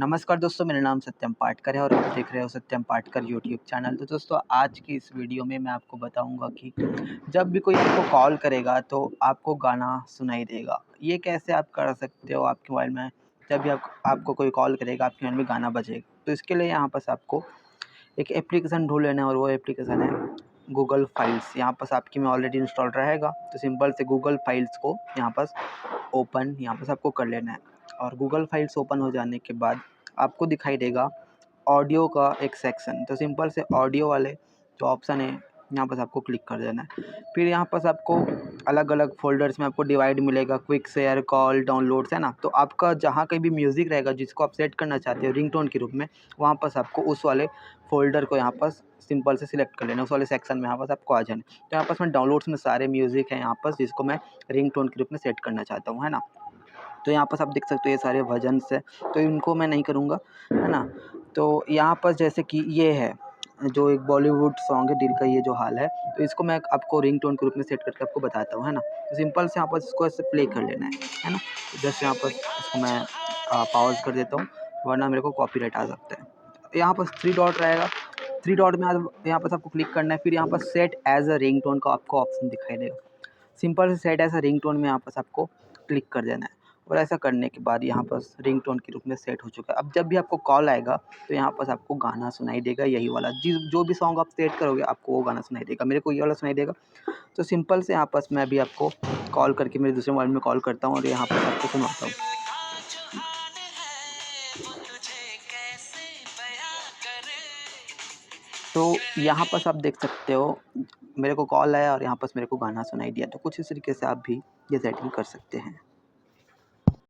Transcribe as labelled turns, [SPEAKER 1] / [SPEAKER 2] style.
[SPEAKER 1] नमस्कार दोस्तों, मेरा नाम सत्यम पाटकर है और आप देख रहे हो सत्यम पाटकर यूट्यूब चैनल। तो दोस्तों, आज की इस वीडियो में मैं आपको बताऊंगा कि जब भी कोई आपको कॉल करेगा तो आपको गाना सुनाई देगा। ये कैसे आप कर सकते हो आपके मोबाइल में? जब भी आपको कोई कॉल करेगा आपके मोबाइल में गाना बजेगा। तो इसके लिए यहाँ पर आपको एक एप्लीकेशन ढूंढ लेना है और वो एप्लीकेशन है गूगल फाइल्स। यहाँ पर आपकी में ऑलरेडी इंस्टॉल रहेगा, तो सिंपल से गूगल फाइल्स को यहाँ पर ओपन आपको कर लेना है। और गूगल फाइल्स ओपन हो जाने के बाद आपको दिखाई देगा ऑडियो का एक सेक्शन। तो सिंपल से ऑडियो वाले जो ऑप्शन है यहाँ पर आपको क्लिक कर देना है। फिर यहाँ पर आपको अलग अलग फ़ोल्डर्स में आपको डिवाइड मिलेगा, क्विक शेयर, कॉल, डाउनलोड्स, है ना। तो आपका जहाँ कहीं भी म्यूज़िक रहेगा जिसको आप सेट करना चाहते हो रिंगटोन के रूप में, वहाँ पर आपको उस वाले फ़ोल्डर को यहाँ पर सिंपल से सिलेक्ट कर लेना, उस वाले सेक्शन में यहाँ पर आपको आ जाना। तो यहाँ पर मैं डाउनलोड्स में सारे म्यूज़िक हैं यहाँ पर जिसको मैं रिंगटोन के रूप में सेट करना चाहता हूँ, है ना। तो यहाँ पर आप देख सकते हो ये सारे वर्जन्स है, तो इनको मैं नहीं करूँगा, है ना। तो यहाँ पर जैसे कि ये है जो एक बॉलीवुड सॉन्ग है दिल का ये जो हाल है, तो इसको मैं आपको रिंगटोन के रूप में सेट करके आपको बताता हूँ, है ना। तो सिंपल से यहाँ पर इसको ऐसे प्ले कर लेना है ना। तो जैसे यहाँ पर इसको मैं पॉज़ कर देता हूँ, वरना मेरे को कॉपीराइट आ सकता है। यहाँ पर 3 डॉट रहेगा, 3 डॉट में यहाँ पर आपको क्लिक करना है। फिर यहाँ पर सेट एज़ अ रिंगटोन का आपको ऑप्शन दिखाई देगा। सिंपल से सेट एज़ अ रिंगटोन में यहाँ पर आपको क्लिक कर देना है। और ऐसा करने के बाद यहाँ पर रिंगटोन के रूप में सेट हो चुका है। अब जब भी आपको कॉल आएगा तो यहाँ पर आपको गाना सुनाई देगा, यही वाला जो भी सॉन्ग आप सेट करोगे आपको वो गाना सुनाई देगा। मेरे को ये वाला सुनाई देगा। तो सिंपल से यहाँ पर मैं भी आपको कॉल करके मेरे दूसरे मोबाइल में कॉल करता हूँ और यहाँ पर आपको सुनाता हूँ। तो यहाँ पर आप देख सकते हो मेरे को कॉल आया और यहाँ पर मेरे को गाना सुनाई दिया। तो कुछ इस तरीके से आप भी ये सेटिंग कर सकते हैं।